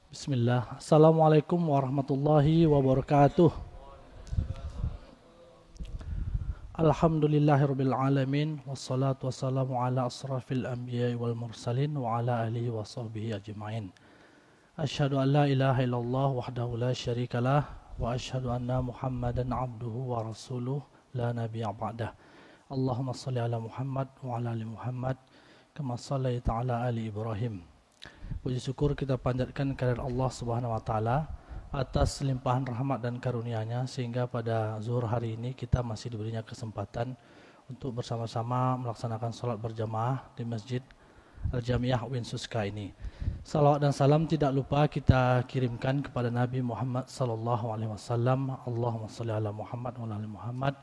Bismillah. Assalamualaikum warahmatullahi wabarakatuh. Alhamdulillahirabbil alamin wassalatu wassalamu ala asrafil anbiya'i wal mursalin wa ala alihi wa sahbihi ajma'in. Asyhadu an la ilaha illallah wahdahu la syarikalah wa asyhadu anna Muhammadan abduhu wa rasuluh la nabiyya ba'dah. Allahumma shalli ala Muhammad wa ala ali Muhammad kama shallaita ala ali Ibrahim. Puji syukur kita panjatkan kehadirat Allah Subhanahu wa taala atas limpahan rahmat dan karunia-Nya sehingga pada zuhur hari ini kita masih diberinya kesempatan untuk bersama-sama melaksanakan salat berjamaah di Masjid Al-Jamiah UIN Suska ini. Salawat dan salam tidak lupa kita kirimkan kepada Nabi Muhammad sallallahu alaihi wasallam. Allahumma shalli ala Muhammad wa ala ali Muhammad.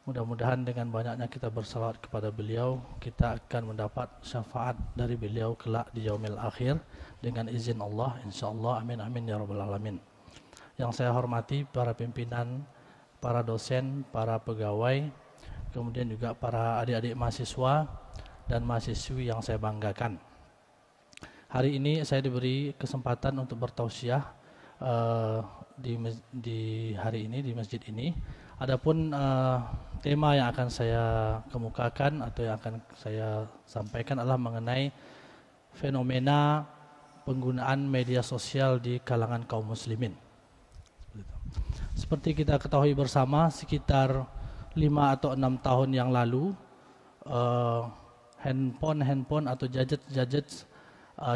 Mudah-mudahan dengan banyaknya kita bersalawat kepada beliau, kita akan mendapat syafaat dari beliau kelak di yaumil akhir dengan izin Allah, insyaallah. Amin amin ya rabbal alamin. Yang saya hormati para pimpinan, para dosen, para pegawai, kemudian juga para adik-adik mahasiswa dan mahasiswi yang saya banggakan. Hari ini saya diberi kesempatan untuk bertausiah di hari ini di masjid ini. Adapun tema yang akan saya kemukakan atau yang akan saya sampaikan adalah mengenai fenomena penggunaan media sosial di kalangan kaum muslimin. Seperti kita ketahui bersama, sekitar 5 atau 6 tahun yang lalu handphone atau gadget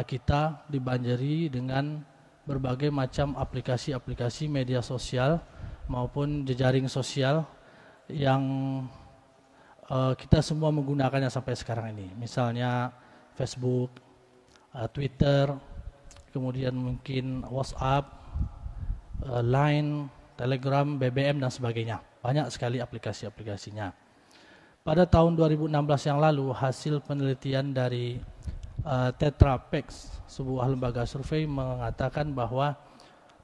kita dibanjiri dengan berbagai macam aplikasi-aplikasi media sosial maupun jejaring sosial yang kita semua menggunakannya sampai sekarang ini. Misalnya Facebook, Twitter, kemudian mungkin WhatsApp, Line, Telegram, BBM dan sebagainya. Banyak sekali aplikasi-aplikasinya. Pada tahun 2016 yang lalu, hasil penelitian dari Tetra Pak, sebuah lembaga survei, mengatakan bahwa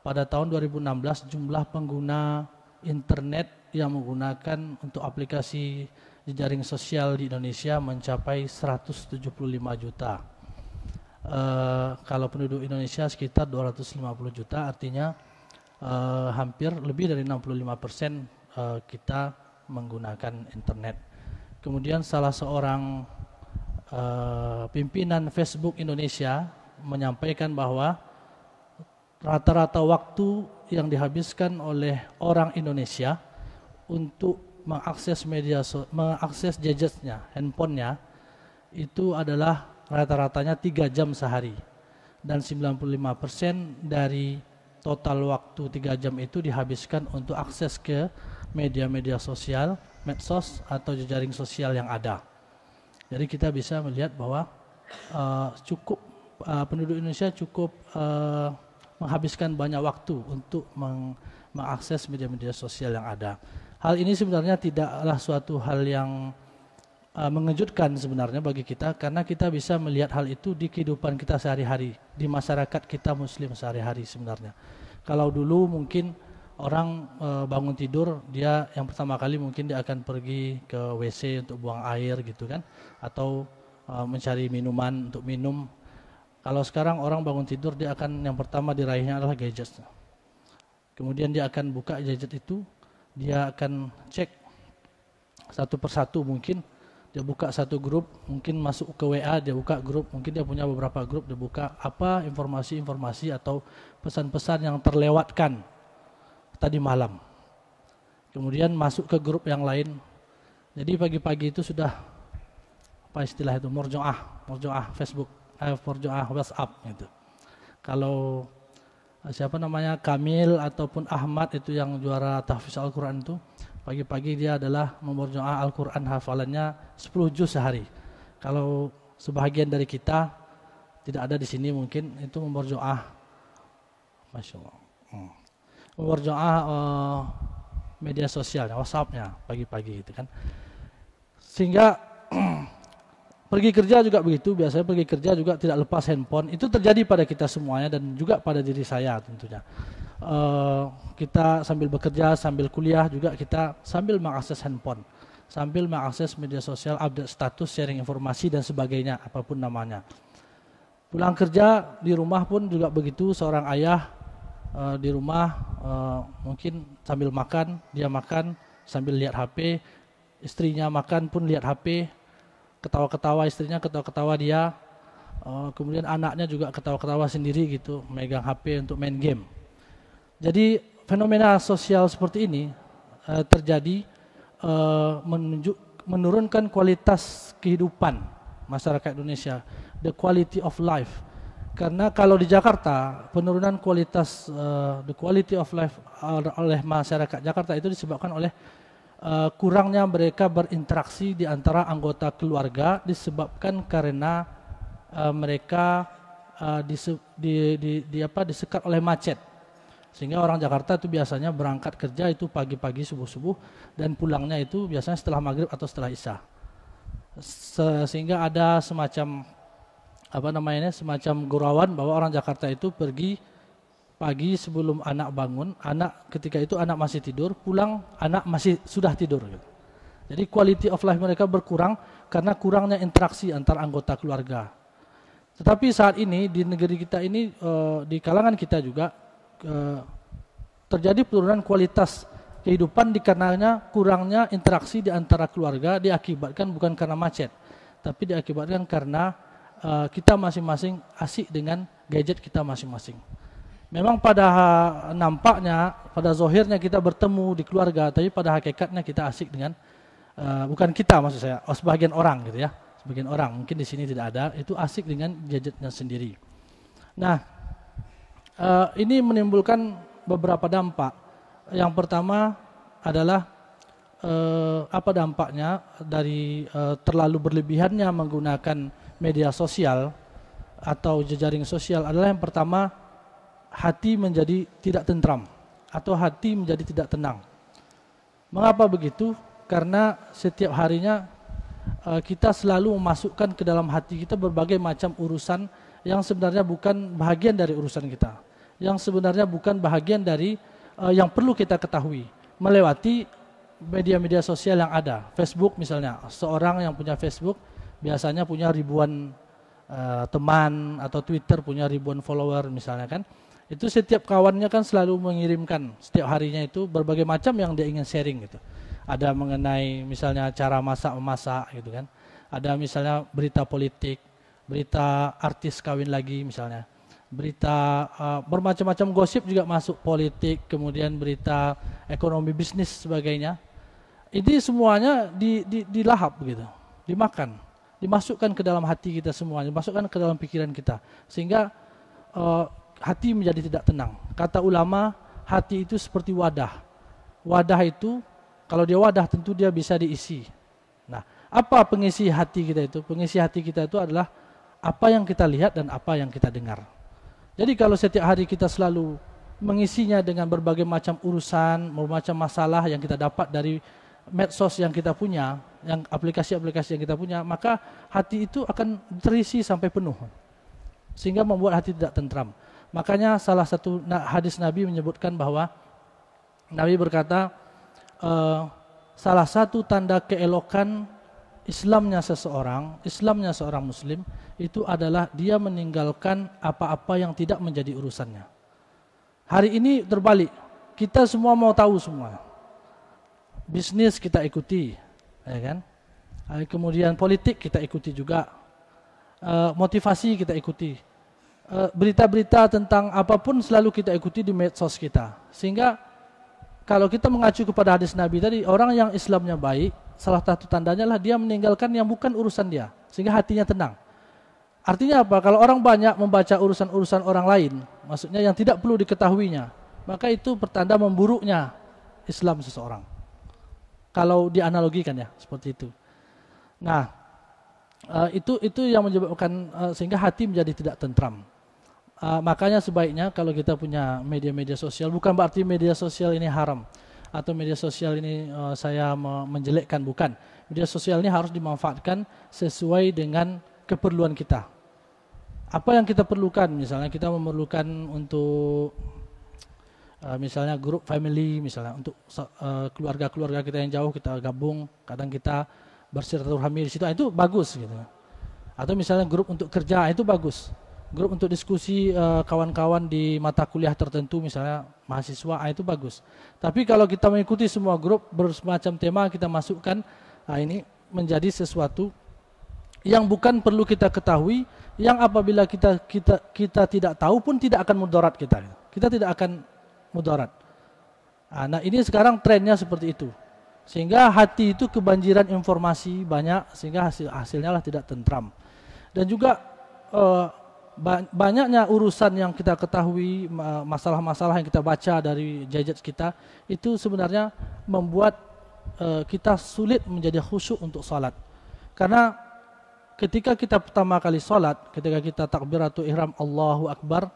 pada tahun 2016 jumlah pengguna internet yang menggunakan untuk aplikasi jejaring sosial di Indonesia mencapai 175 juta. Kalau penduduk Indonesia sekitar 250 juta, artinya hampir lebih dari 65% kita menggunakan internet. Kemudian salah seorang pimpinan Facebook Indonesia menyampaikan bahwa rata-rata waktu yang dihabiskan oleh orang Indonesia untuk mengakses mengakses gadgetnya, handphonenya, itu adalah rata-ratanya 3 jam sehari. Dan 95% dari total waktu 3 jam itu dihabiskan untuk akses ke media-media sosial, medsos atau jejaring sosial yang ada. Jadi kita bisa melihat bahwa penduduk Indonesia cukup menghabiskan banyak waktu untuk mengakses media-media sosial yang ada. Hal ini sebenarnya tidaklah suatu hal yang mengejutkan sebenarnya bagi kita, karena kita bisa melihat hal itu di kehidupan kita sehari-hari, di masyarakat kita muslim sehari-hari sebenarnya. Kalau dulu mungkin orang bangun tidur, dia yang pertama kali mungkin dia akan pergi ke WC untuk buang air gitu kan, atau mencari minuman untuk minum. Kalau sekarang orang bangun tidur, dia akan yang pertama diraihnya adalah gadget. Kemudian dia akan buka gadget itu, dia akan cek satu persatu, mungkin dia buka satu grup, mungkin masuk ke WA, dia buka grup, mungkin dia punya beberapa grup, dia buka apa informasi-informasi atau pesan-pesan yang terlewatkan tadi malam. Kemudian masuk ke grup yang lain. Jadi pagi-pagi itu sudah apa istilah itu, morjoah Facebook, morjoah WhatsApp gitu. Kalau siapa namanya Kamil ataupun Ahmad itu yang juara tahfiz Al-Quran itu, pagi-pagi dia adalah memborjoah Al-Quran hafalannya 10 juz sehari. Kalau sebahagian dari kita tidak ada di sini mungkin itu memborjoah, Masya Allah, memborjoah media sosialnya, WhatsAppnya pagi-pagi gitu kan. Sehingga pergi kerja juga begitu, biasanya pergi kerja juga tidak lepas handphone. Itu terjadi pada kita semuanya dan juga pada diri saya tentunya. Kita sambil bekerja, sambil kuliah juga kita sambil mengakses handphone, sambil mengakses media sosial, update status, sharing informasi dan sebagainya, apapun namanya. Pulang kerja di rumah pun juga begitu, seorang ayah di rumah mungkin sambil makan, dia makan sambil lihat HP, istrinya makan pun lihat HP, ketawa-ketawa istrinya, ketawa-ketawa dia, kemudian anaknya juga ketawa-ketawa sendiri gitu, megang HP untuk main game. Jadi fenomena sosial seperti ini terjadi menurunkan kualitas kehidupan masyarakat Indonesia, the quality of life. Karena kalau di Jakarta penurunan kualitas the quality of life oleh masyarakat Jakarta itu disebabkan oleh kurangnya mereka berinteraksi di antara anggota keluarga, disebabkan karena mereka disekat oleh macet. Sehingga orang Jakarta itu biasanya berangkat kerja itu pagi-pagi subuh-subuh dan pulangnya itu biasanya setelah maghrib atau setelah isya. Sehingga ada semacam semacam gurauan bahwa orang Jakarta itu pergi pagi sebelum anak bangun, anak ketika itu anak masih tidur, pulang anak masih sudah tidur. Jadi quality of life mereka berkurang karena kurangnya interaksi antar anggota keluarga. Tetapi saat ini di negeri kita ini, di kalangan kita juga terjadi penurunan kualitas kehidupan dikarenanya kurangnya interaksi di antara keluarga, diakibatkan bukan karena macet, tapi diakibatkan karena kita masing-masing asik dengan gadget kita masing-masing. Memang pada nampaknya, pada zohirnya kita bertemu di keluarga, tapi pada hakikatnya kita asik dengan, bukan kita maksud saya, sebagian orang gitu ya, sebagian orang, mungkin di sini tidak ada, itu asik dengan gadgetnya sendiri. Nah, ini menimbulkan beberapa dampak. Yang pertama adalah apa dampaknya dari terlalu berlebihannya menggunakan media sosial atau jejaring sosial adalah yang pertama, hati menjadi tidak tentram atau hati menjadi tidak tenang. Mengapa begitu? Karena setiap harinya kita selalu memasukkan ke dalam hati kita berbagai macam urusan yang sebenarnya bukan bahagian dari urusan kita, yang sebenarnya bukan bahagian dari yang perlu kita ketahui, melewati media-media sosial yang ada. Facebook misalnya, seorang yang punya Facebook biasanya punya ribuan teman, atau Twitter punya ribuan follower misalnya kan. Itu setiap kawannya kan selalu mengirimkan setiap harinya itu berbagai macam yang dia ingin sharing gitu. Ada mengenai misalnya cara memasak gitu kan. Ada misalnya berita politik, berita artis kawin lagi misalnya. Berita bermacam-macam gosip juga masuk, politik, kemudian berita ekonomi, bisnis sebagainya. Ini semuanya dilahap gitu, dimakan, dimasukkan ke dalam hati kita semuanya, dimasukkan ke dalam pikiran kita, sehingga hati menjadi tidak tenang. Kata ulama, hati itu seperti wadah. Wadah itu, kalau dia wadah tentu dia bisa diisi. Nah, apa pengisi hati kita itu? Pengisi hati kita itu adalah apa yang kita lihat dan apa yang kita dengar. Jadi kalau setiap hari kita selalu mengisinya dengan berbagai macam urusan, berbagai macam masalah yang kita dapat dari medsos yang kita punya, yang aplikasi-aplikasi yang kita punya, maka hati itu akan terisi sampai penuh, sehingga membuat hati tidak tentram. Makanya salah satu hadis Nabi menyebutkan bahwa Nabi berkata, salah satu tanda keelokan Islamnya seorang Muslim itu adalah dia meninggalkan apa-apa yang tidak menjadi urusannya. Hari ini terbalik, kita semua mau tahu semua. Bisnis kita ikuti, ya kan? Kemudian politik kita ikuti juga, motivasi kita ikuti, berita-berita tentang apapun selalu kita ikuti di medsos kita. Sehingga kalau kita mengacu kepada hadis Nabi tadi, orang yang Islamnya baik, salah satu tandanya lah dia meninggalkan yang bukan urusan dia, sehingga hatinya tenang. Artinya apa? Kalau orang banyak membaca urusan-urusan orang lain, maksudnya yang tidak perlu diketahuinya, maka itu pertanda memburuknya Islam seseorang. Kalau dianalogikan ya, seperti itu. Nah, itu yang menyebabkan sehingga hati menjadi tidak tentram. Makanya sebaiknya kalau kita punya media-media sosial, bukan berarti media sosial ini haram atau media sosial ini saya menjelekkan, bukan. Media sosial ini harus dimanfaatkan sesuai dengan keperluan kita. Apa yang kita perlukan, misalnya kita memerlukan untuk misalnya grup family, misalnya untuk keluarga-keluarga kita yang jauh kita gabung, kadang kita bersilaturahmi di situ, itu bagus gitu. Atau misalnya grup untuk kerja, itu bagus. Grup untuk diskusi kawan-kawan di mata kuliah tertentu misalnya mahasiswa, itu bagus. Tapi kalau kita mengikuti semua grup bermacam tema kita masukkan, ini menjadi sesuatu yang bukan perlu kita ketahui, yang apabila kita tidak tahu pun tidak akan mudarat kita. Kita tidak akan mudarat. Nah, ini sekarang trennya seperti itu. Sehingga hati itu kebanjiran informasi banyak, sehingga hasilnya lah tidak tentram. Dan juga banyaknya urusan yang kita ketahui, masalah-masalah yang kita baca dari gadget kita, itu sebenarnya membuat kita sulit menjadi khusyuk untuk salat. Karena ketika kita pertama kali salat, ketika kita takbiratul ihram Allahu Akbar,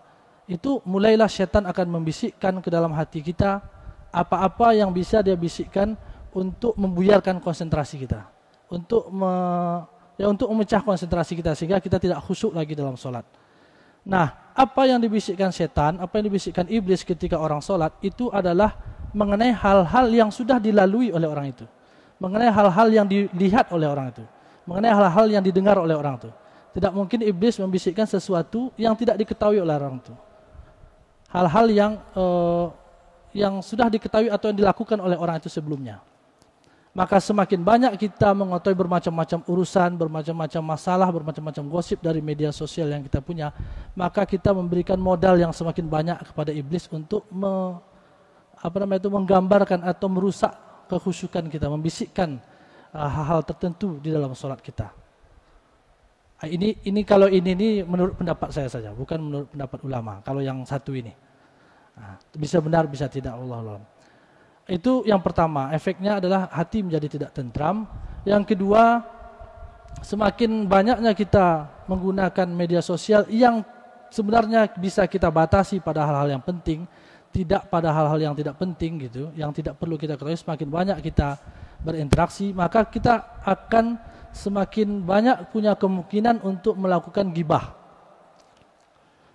itu mulailah syaitan akan membisikkan ke dalam hati kita apa-apa yang bisa dia bisikkan untuk membuyarkan konsentrasi kita, untuk memecah konsentrasi kita sehingga kita tidak khusyuk lagi dalam salat. Nah, apa yang dibisikkan setan, apa yang dibisikkan iblis ketika orang sholat, itu adalah mengenai hal-hal yang sudah dilalui oleh orang itu. Mengenai hal-hal yang dilihat oleh orang itu. Mengenai hal-hal yang didengar oleh orang itu. Tidak mungkin iblis membisikkan sesuatu yang tidak diketahui oleh orang itu. Hal-hal yang sudah diketahui atau yang dilakukan oleh orang itu sebelumnya. Maka semakin banyak kita mengetahui bermacam-macam urusan, bermacam-macam masalah, bermacam-macam gosip dari media sosial yang kita punya, maka kita memberikan modal yang semakin banyak kepada iblis untuk menggambarkan atau merusak kekhusyukan kita, membisikkan hal-hal tertentu di dalam sholat kita. Ini kalau ini menurut pendapat saya saja, bukan menurut pendapat ulama. Kalau yang satu ini, bisa benar, bisa tidak, Wallahu a'lam. Itu yang pertama, efeknya adalah hati menjadi tidak tentram. Yang kedua, semakin banyaknya kita menggunakan media sosial yang sebenarnya bisa kita batasi pada hal-hal yang penting, tidak pada hal-hal yang tidak penting gitu, yang tidak perlu kita ketahui. Semakin banyak kita berinteraksi, maka kita akan semakin banyak punya kemungkinan untuk melakukan ghibah.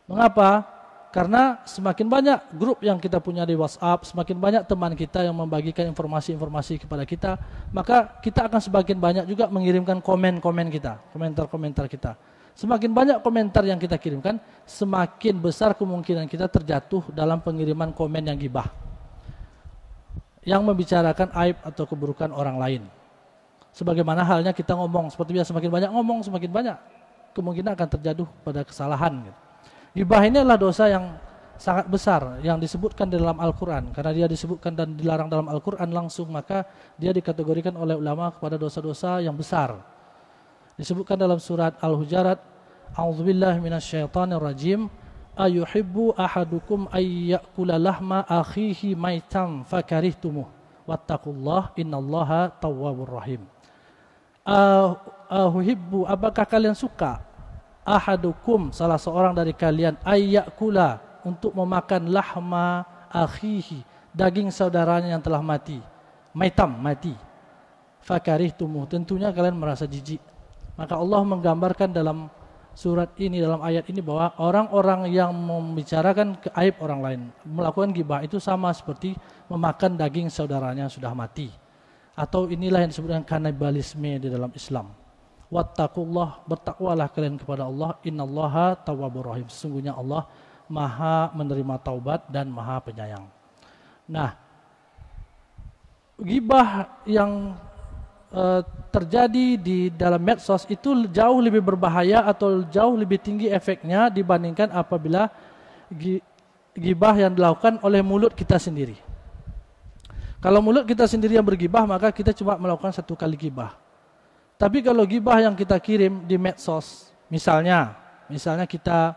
Mengapa? Karena semakin banyak grup yang kita punya di WhatsApp, semakin banyak teman kita yang membagikan informasi-informasi kepada kita, maka kita akan semakin banyak juga mengirimkan komen-komen kita, komentar-komentar kita. Semakin banyak komentar yang kita kirimkan, semakin besar kemungkinan kita terjatuh dalam pengiriman komen yang ghibah, yang membicarakan aib atau keburukan orang lain. Sebagaimana halnya kita ngomong, seperti biasa, semakin banyak ngomong, semakin banyak kemungkinan akan terjatuh pada kesalahan gitu. Ghibah ini adalah dosa yang sangat besar yang disebutkan dalam Al-Quran. Karena dia disebutkan dan dilarang dalam Al-Quran langsung, maka dia dikategorikan oleh ulama kepada dosa-dosa yang besar. Disebutkan dalam surat Al-Hujarat, A'udzubillahi minasyaitonirrajim, ayuhibbu ahadukum ayyakula lahma akhihi maitan fakarihtumuh wattaqullah innallaha tawwabur rahim. Ahuhibbu, apakah kalian suka, ahadukum, salah seorang dari kalian, ayyakula, untuk memakan lahma akhihi, daging saudaranya yang telah mati, maitam, mati, fakarihtumuh, tentunya kalian merasa jijik. Maka Allah menggambarkan dalam surat ini, dalam ayat ini, bahwa orang-orang yang membicarakan aib orang lain, melakukan ghibah, itu sama seperti memakan daging saudaranya yang sudah mati. Atau inilah yang disebut dengan kanibalisme di dalam Islam. Wattaqullah, bertakwalah kalian kepada Allah, innallaha tawwabur rahim, sesungguhnya Allah maha menerima taubat dan maha penyayang. Nah, ghibah yang terjadi di dalam medsos itu jauh lebih berbahaya atau jauh lebih tinggi efeknya dibandingkan apabila ghibah yang dilakukan oleh mulut kita sendiri. Kalau mulut kita sendiri yang berghibah, maka kita cuma melakukan satu kali ghibah. Tapi kalau ghibah yang kita kirim di medsos, misalnya kita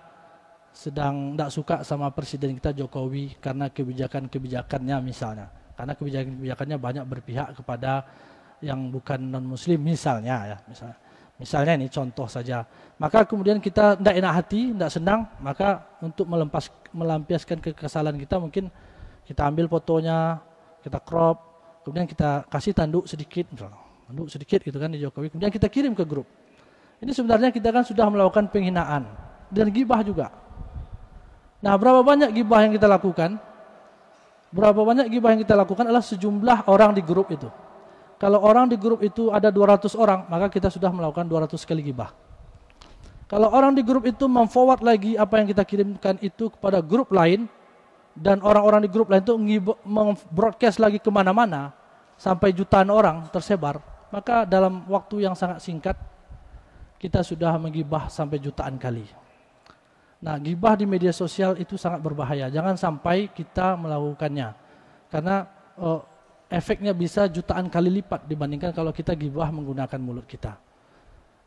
sedang tidak suka sama presiden kita Jokowi karena kebijakan-kebijakannya misalnya. Karena kebijakan-kebijakannya banyak berpihak kepada yang bukan non-muslim misalnya ya. Misalnya ini contoh saja. Maka kemudian kita tidak enak hati, tidak senang, maka untuk melampiaskan kekesalan kita mungkin kita ambil fotonya, kita crop, kemudian kita kasih tanduk sedikit misalnya. Gitu kan di Jokowi, kemudian kita kirim ke grup. Ini sebenarnya kita kan sudah melakukan penghinaan dan ghibah juga. Nah, berapa banyak ghibah yang kita lakukan? Berapa banyak ghibah yang kita lakukan adalah sejumlah orang di grup itu. Kalau orang di grup itu ada 200 orang, maka kita sudah melakukan 200 kali ghibah. Kalau orang di grup itu memforward lagi apa yang kita kirimkan itu kepada grup lain, dan orang-orang di grup lain itu membroadcast lagi kemana-mana, sampai jutaan orang tersebar, maka dalam waktu yang sangat singkat, kita sudah menggibah sampai jutaan kali. Nah, gibah di media sosial itu sangat berbahaya. Jangan sampai kita melakukannya. Karena efeknya bisa jutaan kali lipat dibandingkan kalau kita gibah menggunakan mulut kita.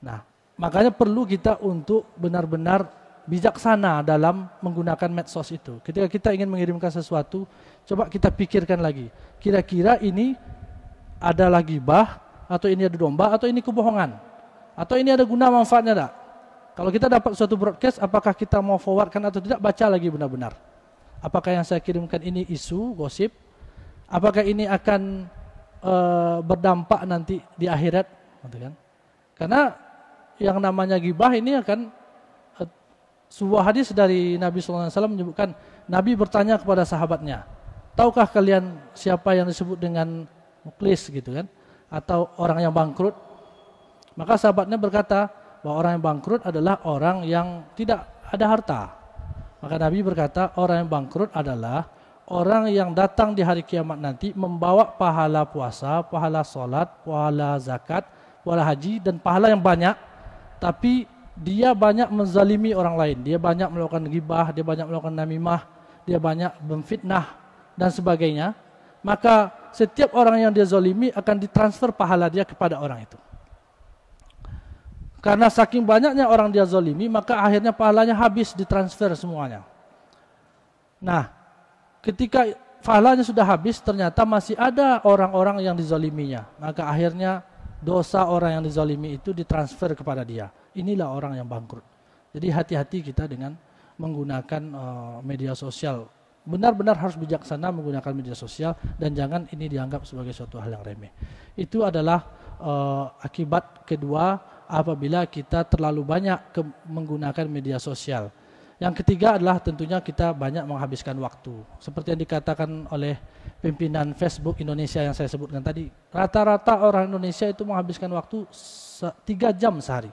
Nah, makanya perlu kita untuk benar-benar bijaksana dalam menggunakan medsos itu. Ketika kita ingin mengirimkan sesuatu, coba kita pikirkan lagi. Kira-kira ini adalah gibah, atau ini ada domba, atau ini kebohongan, atau ini ada guna manfaatnya tak? Kalau kita dapat suatu broadcast, apakah kita mau forwardkan atau tidak? Baca lagi benar-benar. Apakah yang saya kirimkan ini isu, gosip? Apakah ini akan berdampak nanti di akhirat? Karena yang namanya gibah ini akan, sebuah hadis dari Nabi SAW menyebutkan, Nabi bertanya kepada sahabatnya, tahukah kalian siapa yang disebut dengan muklis gitu kan? Atau orang yang bangkrut? Maka sahabatnya berkata bahwa orang yang bangkrut adalah orang yang tidak ada harta. Maka Nabi berkata, orang yang bangkrut adalah orang yang datang di hari kiamat nanti membawa pahala puasa, pahala sholat, pahala zakat, pahala haji, dan pahala yang banyak, tapi dia banyak menzalimi orang lain. Dia banyak melakukan ghibah, dia banyak melakukan namimah, dia banyak memfitnah dan sebagainya. Maka setiap orang yang dia zalimi akan ditransfer pahala dia kepada orang itu. Karena saking banyaknya orang dia zalimi, maka akhirnya pahalanya habis, ditransfer semuanya. Nah, ketika pahalanya sudah habis, ternyata masih ada orang-orang yang dizaliminya. Maka akhirnya dosa orang yang dizalimi itu ditransfer kepada dia. Inilah orang yang bangkrut. Jadi hati-hati kita dengan menggunakan media sosial. Benar-benar harus bijaksana menggunakan media sosial, dan jangan ini dianggap sebagai suatu hal yang remeh. Itu adalah akibat kedua apabila kita terlalu banyak menggunakan media sosial. Yang ketiga adalah tentunya kita banyak menghabiskan waktu. Seperti yang dikatakan oleh pimpinan Facebook Indonesia yang saya sebutkan tadi, rata-rata orang Indonesia itu menghabiskan waktu 3 jam sehari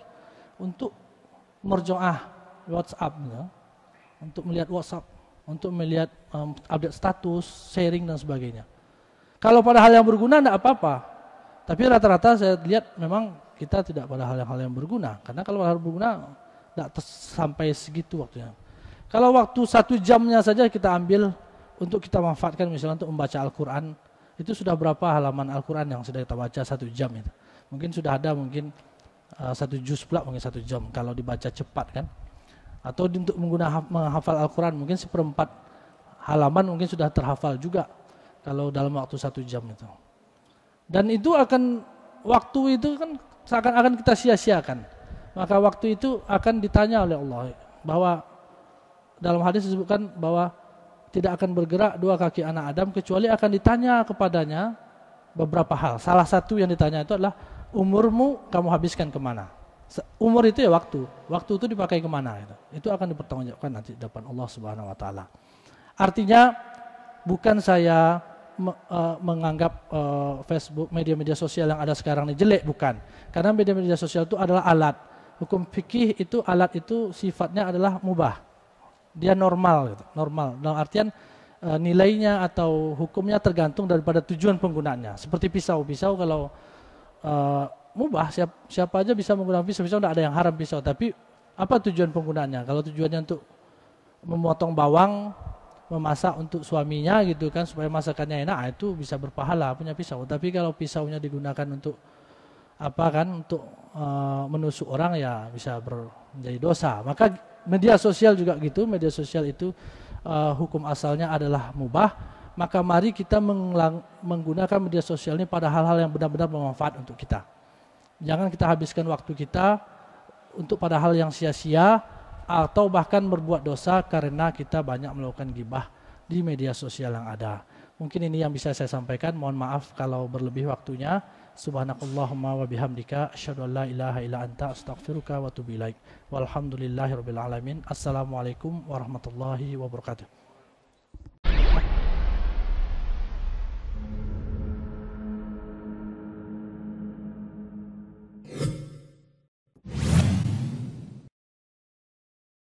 untuk merjoah WhatsApp, untuk melihat WhatsApp, untuk melihat update status, sharing dan sebagainya. Kalau pada hal yang berguna tidak apa-apa, tapi rata-rata saya lihat memang kita tidak pada hal-hal yang berguna. Karena kalau hal berguna tidak sampai segitu waktunya. Kalau waktu 1 jamnya saja kita ambil untuk kita manfaatkan, misalnya untuk membaca Al-Quran, itu sudah berapa halaman Al-Quran yang sudah kita baca 1 jam itu. Mungkin sudah ada mungkin 1 juz pula mungkin 1 jam kalau dibaca cepat kan. Atau untuk menghafal Al-Quran mungkin 1/4 halaman mungkin sudah terhafal juga kalau dalam waktu 1 jam itu. Dan itu akan, waktu itu kan seakan-akan kita sia-siakan. Maka waktu itu akan ditanya oleh Allah, bahwa dalam hadis disebutkan bahwa tidak akan bergerak 2 kaki anak Adam kecuali akan ditanya kepadanya beberapa hal. Salah satu yang ditanya itu adalah, umurmu kamu habiskan kemana? Umur itu ya waktu itu dipakai kemana? Itu akan dipertanggungjawabkan nanti di depan Allah Subhanahu Wa Taala. Artinya bukan saya menganggap Facebook, media-media sosial yang ada sekarang ini jelek, bukan. Karena media-media sosial itu adalah alat. Hukum fikih itu, alat itu sifatnya adalah mubah. Dia normal, gitu. Normal. Dalam artian nilainya atau hukumnya tergantung daripada tujuan penggunaannya. Seperti pisau. Pisau kalau mubah, siapa aja bisa menggunakan pisau. Pisau tidak ada yang haram pisau. Tapi apa tujuan penggunaannya? Kalau tujuannya untuk memotong bawang, memasak untuk suaminya gitu kan, supaya masakannya enak, itu bisa berpahala punya pisau. Tapi kalau pisaunya digunakan untuk apa kan, untuk menusuk orang, ya bisa menjadi dosa. Maka media sosial juga gitu. Media sosial itu hukum asalnya adalah mubah. Maka mari kita menggunakan media sosial ini pada hal-hal yang benar-benar bermanfaat untuk kita. Jangan kita habiskan waktu kita untuk pada hal yang sia-sia, atau bahkan berbuat dosa karena kita banyak melakukan ghibah di media sosial yang ada. Mungkin ini yang bisa saya sampaikan. Mohon maaf kalau berlebih waktunya. Subhanakallahumma wa bihamdika asyhadu an la ilaha illa anta astaghfiruka wa atubu ilaik. Walhamdulillahirabbil alamin. Assalamualaikum warahmatullahi wabarakatuh.